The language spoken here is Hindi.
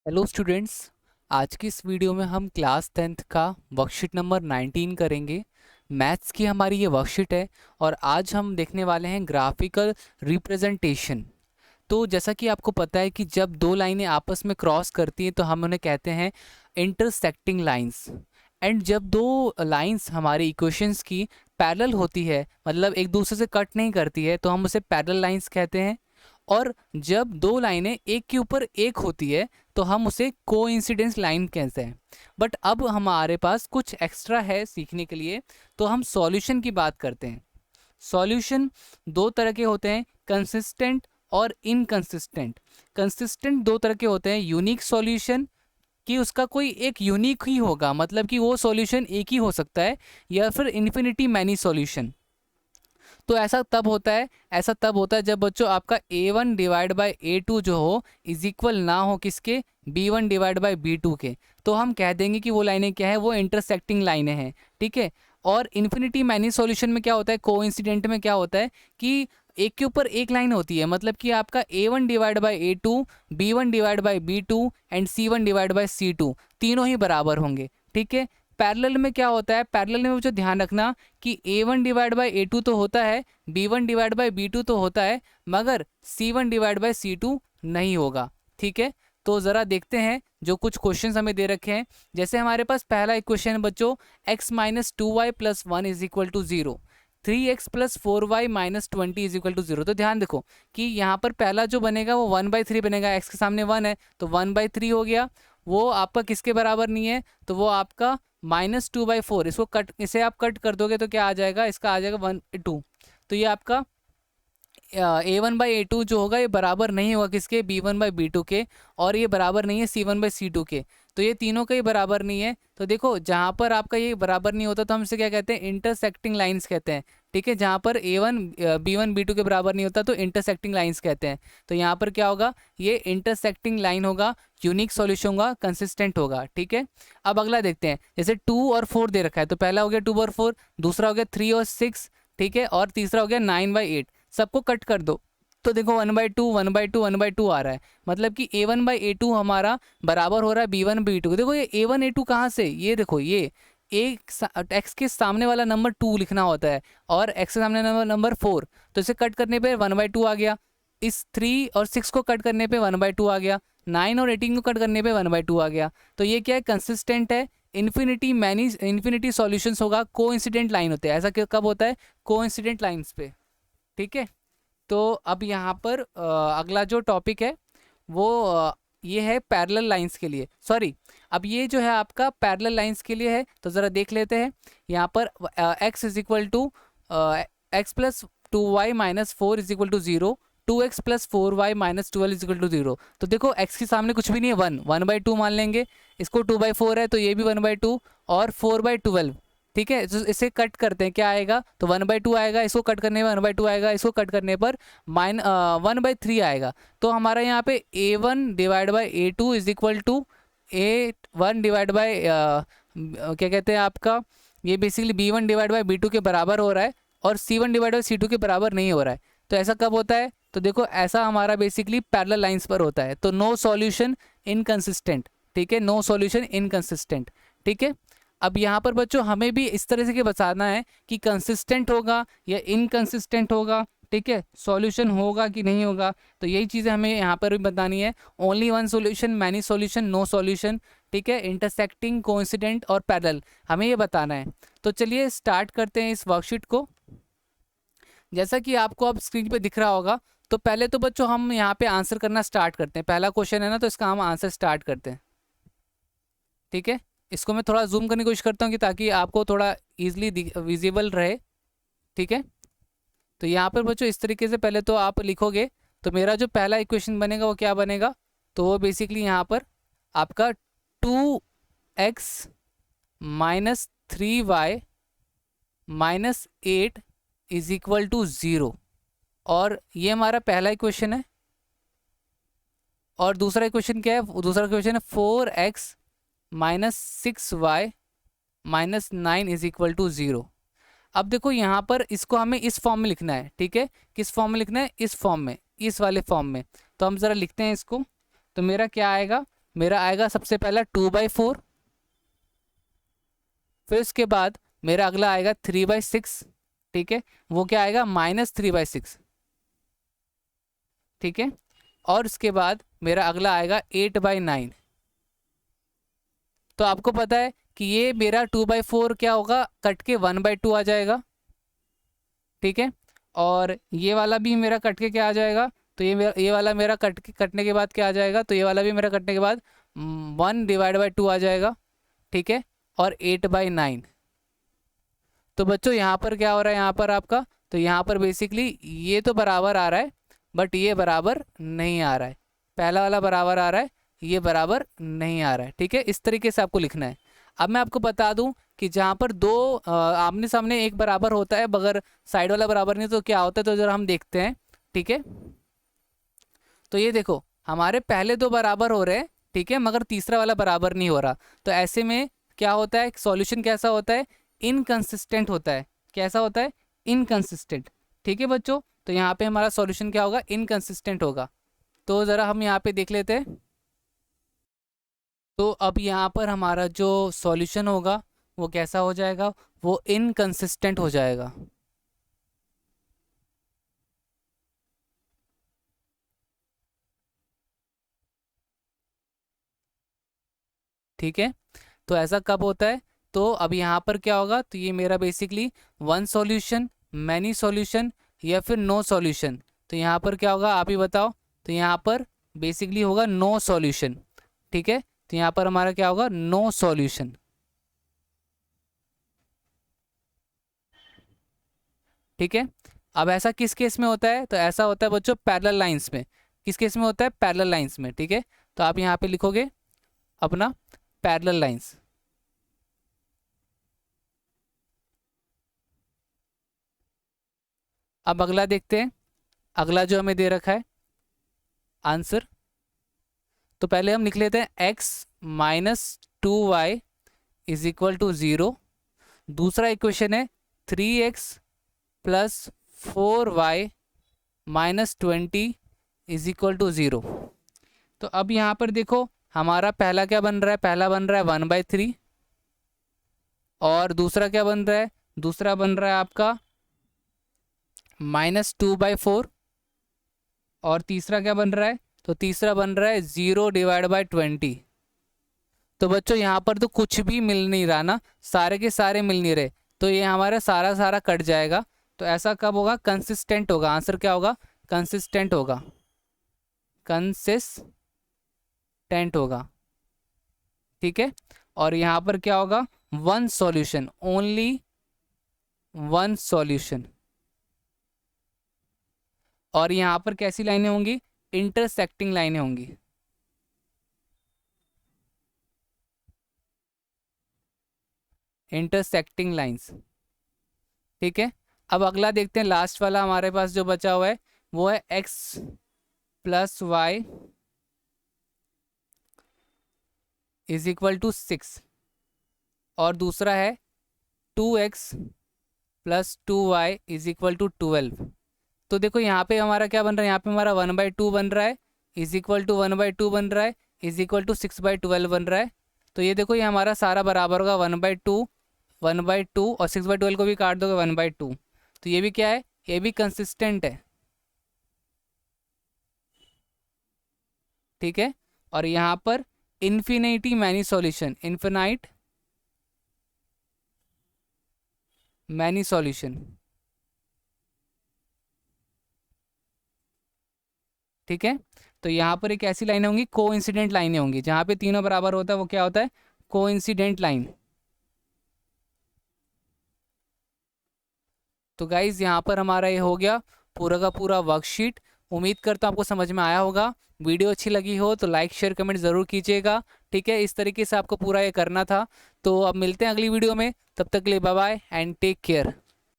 Hello students. आज की इस वीडियो में हम क्लास 10th का वर्कशीट नंबर 19 करेंगे। मैथ्स की हमारी ये वर्कशीट है और आज हम देखने वाले हैं ग्राफिकल रिप्रेजेंटेशन। तो जैसा कि आपको पता है कि जब दो लाइनें आपस में क्रॉस करती हैं तो हम उन्हें कहते हैं इंटरसेक्टिंग लाइंस। एंड जब दो लाइंस हमारे इक्वेशंस की पैरेलल होती है, मतलब एक दूसरे से कट नहीं करती है, तो हम उसे पैरेलल लाइंस कहते हैं। और जब दो लाइनें एक के ऊपर एक होती है तो हम उसे कोइंसिडेंस लाइन कहते हैं। बट अब हमारे पास कुछ एक्स्ट्रा है सीखने के लिए, तो हम सॉल्यूशन की बात करते हैं। सॉल्यूशन दो तरह के होते हैं, कंसिस्टेंट और इनकंसिस्टेंट। कंसिस्टेंट दो तरह के होते हैं, यूनिक सॉल्यूशन कि उसका कोई एक यूनिक ही होगा, मतलब कि वो सॉल्यूशन एक ही हो सकता है, या फिर इन्फिनिटी मैनी सॉल्यूशन। तो ऐसा तब होता है जब बच्चों आपका a1 डिवाइड बाई a2 जो हो इज इक्वल ना हो किसके, b1 डिवाइड बाई b2 के। तो हम कह देंगे कि वो लाइनें क्या है, वो इंटरसेक्टिंग लाइनें हैं। ठीक है। और इन्फिनिटी मैनी सॉल्यूशन में क्या होता है, कोइंसिडेंट में क्या होता है कि एक के ऊपर एक लाइन होती है, मतलब कि आपका a1 divide by a2, b1 divide by b2 and c1 divide by c2 तीनों ही बराबर होंगे। ठीक है। पैरेलल में क्या होता है, पैरेलल में मुझे ध्यान रखना कि a1 डिवाइड बाई a2 तो होता है, b1 डिवाइड बाई b2 तो होता है, मगर c1 डिवाइड बाई c2 नहीं होगा। ठीक है। तो ज़रा देखते हैं जो कुछ क्वेश्चंस हमें दे रखे हैं। जैसे हमारे पास पहला इक्वेशन है बच्चों, x minus 2y plus 1 is equal to 0, 3x plus 4y minus 20 is equal to 0। तो ध्यान देखो कि यहाँ पर पहला जो बनेगा वो 1/3 बनेगा, x के सामने 1 है तो 1/3 हो गया। वो आपका किसके बराबर नहीं है, तो वो आपका -2/4। इसको कट, इसे आप कट कर दोगे तो क्या आ जाएगा, इसका आ जाएगा 1/2। तो ये आपका a1/a2 जो होगा ये बराबर नहीं होगा किसके, b1/b2 के, और ये बराबर नहीं है c1/c2 के। तो ये तीनों का ही बराबर नहीं है। तो देखो जहाँ पर आपका ये बराबर नहीं होता तो हम इसे क्या कहते हैं, इंटरसेक्टिंग लाइंस कहते हैं। ठीक है। जहाँ पर a1 b1 b2 के बराबर नहीं होता तो इंटरसेक्टिंग लाइंस कहते हैं। तो यहाँ पर क्या होगा, ये इंटरसेक्टिंग लाइन होगा, यूनिक सॉल्यूशन होगा, कंसिस्टेंट होगा। ठीक है। अब अगला देखते हैं, जैसे 2 और 4 दे रखा है, तो पहला हो गया 2 और 4, दूसरा हो गया 3 और 6, ठीक है, और तीसरा हो गया 9/8। सबको कट कर दो तो देखो 1/2 1/2 1/2 आ रहा है, मतलब कि a1/a2 हमारा बराबर हो रहा है b1/b2। देखो ये a1 a2 कहाँ से, ये देखो ये एक एक्स के सामने वाला नंबर 2 लिखना होता है और एक्स के सामने नंबर 4, तो इसे कट करने पे 1/2 आ गया। इस 3 और 6 को कट करने पे 1/2 आ गया, 9 और 18 को कट करने पे 1/2 आ गया। तो ये क्या है, कंसिस्टेंट है। इन्फिनिटी सॉल्यूशंस होगा, कोइंसिडेंट लाइन होते हैं। ऐसा कब होता है, कोइंसिडेंट लाइंस पे। ठीक है। तो अब यहाँ पर अगला जो टॉपिक है वो ये है पैरेलल लाइंस के लिए, सॉरी, अब ये जो है आपका पैरेलल लाइंस के लिए है। तो ज़रा देख लेते हैं यहाँ पर x is equal to X plus 2y minus 4 is equal to 0, 2x plus 4y minus 12 is equal to 0। तो देखो x के सामने कुछ भी नहीं है, 1/2 मान लेंगे, इसको 2/4 है तो ये भी 1/2 और 4/12। ठीक है। तो इसे कट करते हैं, क्या आएगा, तो 1/2 आएगा, इसको कट करने पर 1/2 आएगा, इसको कट करने पर 1/3 आएगा। तो हमारा यहाँ पे a1 divide by a2 is equal to a1 divide by क्या कहते हैं आपका, ये basically b1 divide by b2 के बराबर हो रहा है और c1 डिवाइड बाई c2 के बराबर नहीं हो रहा है। तो ऐसा कब होता है, तो देखो ऐसा हमारा बेसिकली पैरेलल लाइंस पर होता है। तो नो सॉल्यूशन इनकंसिस्टेंट। ठीक है, नो सॉल्यूशन इनकंसिस्टेंट। ठीक है। अब यहाँ पर बच्चों हमें भी इस तरह से के बताना है कि कंसिस्टेंट होगा या इनकंसिस्टेंट होगा। ठीक है, सॉल्यूशन होगा कि नहीं होगा, तो यही चीज़ें हमें यहाँ पर भी बतानी है। Only one solution, many solution, no solution. ठीक है, इंटरसेक्टिंग, कोइंसिडेंट और पैरेलल, हमें ये बताना है। तो चलिए स्टार्ट करते हैं इस वर्कशीट को। जैसा कि आपको अब स्क्रीन पे दिख रहा होगा, तो पहले तो बच्चों हम यहाँ पे आंसर करना स्टार्ट करते हैं। पहला क्वेश्चन है ना, तो इसका हम आंसर स्टार्ट करते हैं। ठीक है, इसको मैं थोड़ा जूम करने की कोशिश करता हूँ कि ताकि आपको थोड़ा इजीली विजिबल रहे। ठीक है। तो यहाँ पर बच्चों इस तरीके से पहले तो आप लिखोगे, तो मेरा जो पहला इक्वेशन बनेगा वो क्या बनेगा, तो वो बेसिकली यहाँ पर आपका 2x minus 3y minus 8 is equal to 0, और ये हमारा पहला इक्वेशन है। और दूसरा इक्वेशन क्या है, दूसरा इक्वेशन है 4x minus 6y minus 9 is equal to 0। अब देखो यहाँ पर इसको हमें इस फॉर्म में लिखना है। ठीक है, किस फॉर्म में लिखना है, इस फॉर्म में, इस वाले फॉर्म में। तो हम ज़रा लिखते हैं इसको। तो मेरा क्या आएगा, मेरा आएगा सबसे पहला 2/4, फिर उसके बाद मेरा अगला आएगा 3/6, ठीक है, वो क्या आएगा -3/6, ठीक है, और उसके बाद मेरा अगला आएगा 8/9। तो आपको पता है कि ये मेरा 2/4 क्या होगा, कट के 1/2 आ जाएगा, ठीक है, और ये वाला भी मेरा कट के क्या आ जाएगा, तो ये वाला मेरा कटने के बाद क्या आ जाएगा, तो ये वाला भी मेरा कटने के बाद 1/2 आ जाएगा, ठीक है, और 8/9। तो बच्चों यहाँ पर क्या हो रहा है, यहाँ पर आपका, तो यहाँ पर बेसिकली ये तो बराबर आ रहा है, बट ये बराबर नहीं आ रहा है, पहला वाला बराबर आ रहा है, ये बराबर नहीं आ रहा है, ठीक है, इस तरीके से आपको लिखना है। अब मैं आपको बता दूं कि जहाँ पर दो आमने सामने एक बराबर होता है मगर साइड वाला बराबर नहीं, तो क्या होता है, तो जरा हम देखते हैं, ठीक है। तो ये देखो हमारे पहले दो बराबर हो रहे हैं, ठीक है, मगर तीसरा वाला बराबर नहीं हो रहा, तो ऐसे में क्या होता है, सॉल्यूशन कैसा होता है, इनकंसिस्टेंट होता है। कैसा होता है, इनकंसिस्टेंट, ठीक है बच्चों। तो यहाँ पे हमारा सॉल्यूशन क्या होगा, इनकंसिस्टेंट होगा। तो ज़रा हम यहाँ पे देख लेते हैं। तो अब यहाँ पर हमारा जो सॉल्यूशन होगा वो कैसा हो जाएगा, वो इनकंसिस्टेंट हो जाएगा, ठीक है। तो ऐसा कब होता है, तो अब यहाँ पर क्या होगा, तो ये मेरा basically one solution, many solution, या फिर नो सॉल्यूशन। तो यहाँ पर क्या होगा आप ही बताओ, तो यहाँ पर बेसिकली होगा नो सॉल्यूशन, ठीक है। तो यहाँ पर हमारा क्या होगा, नो सॉल्यूशन, ठीक है। अब ऐसा किस केस में होता है, तो ऐसा होता है बच्चों पैरेलल लाइंस में। किस केस में होता है, पैरेलल लाइंस में, ठीक है। तो आप यहाँ पे लिखोगे अपना पैरेलल लाइंस। अब अगला देखते हैं, अगला जो हमें दे रखा है आंसर। तो पहले हम लिख लेते हैं x - 2y = 0। दूसरा इक्वेशन है 3x + 4y - 20 = 0। तो अब यहाँ पर देखो हमारा पहला क्या बन रहा है, पहला बन रहा है 1/3, और दूसरा क्या बन रहा है, दूसरा बन रहा है आपका -2/4, और तीसरा क्या बन रहा है, तो तीसरा बन रहा है 0/20। तो बच्चों यहाँ पर तो कुछ भी मिल नहीं रहा ना, सारे के सारे मिल नहीं रहे, तो ये हमारा सारा सारा कट जाएगा। तो ऐसा कब होगा, कंसिस्टेंट होगा, आंसर क्या होगा, कंसिस्टेंट होगा, कंसिस्टेंट होगा, ठीक है। और यहाँ पर क्या होगा, one solution, only one solution. और यहाँ पर कैसी लाइनें होंगी, इंटरसेक्टिंग लाइनें होंगी, इंटरसेक्टिंग लाइंस, ठीक है। अब अगला देखते हैं, लास्ट वाला हमारे पास जो बचा हुआ है वो है x + y = 6, और दूसरा है 2x + 2y = 12। तो देखो यहाँ पे हमारा क्या बन रहा है, यहाँ पे हमारा 1/2 बन रहा है, = 1/2 बन रहा है, = 6/12 बन रहा है। तो ये देखो ये हमारा सारा बराबर होगा 1/2, 1/2, और 6/12 को भी काट दोगे 1/2। तो ये भी क्या है, ये भी कंसिस्टेंट है, ठीक है। और यहाँ पर infinity many solution, infinite many solution, ठीक है। तो यहाँ पर एक ऐसी लाइनें होंगी, कोइंसिडेंट लाइनें होंगी, जहाँ पे तीनों बराबर होता है वो क्या होता है, कोइंसिडेंट लाइन। तो गाइज यहाँ पर हमारा ये हो गया पूरा का पूरा वर्कशीट। उम्मीद करता हूँ आपको समझ में आया होगा। वीडियो अच्छी लगी हो तो लाइक शेयर कमेंट ज़रूर कीजिएगा, ठीक है। इस तरीके से आपको पूरा ये करना था। तो अब मिलते हैं अगली वीडियो में, तब तक के लिए bye bye and take care.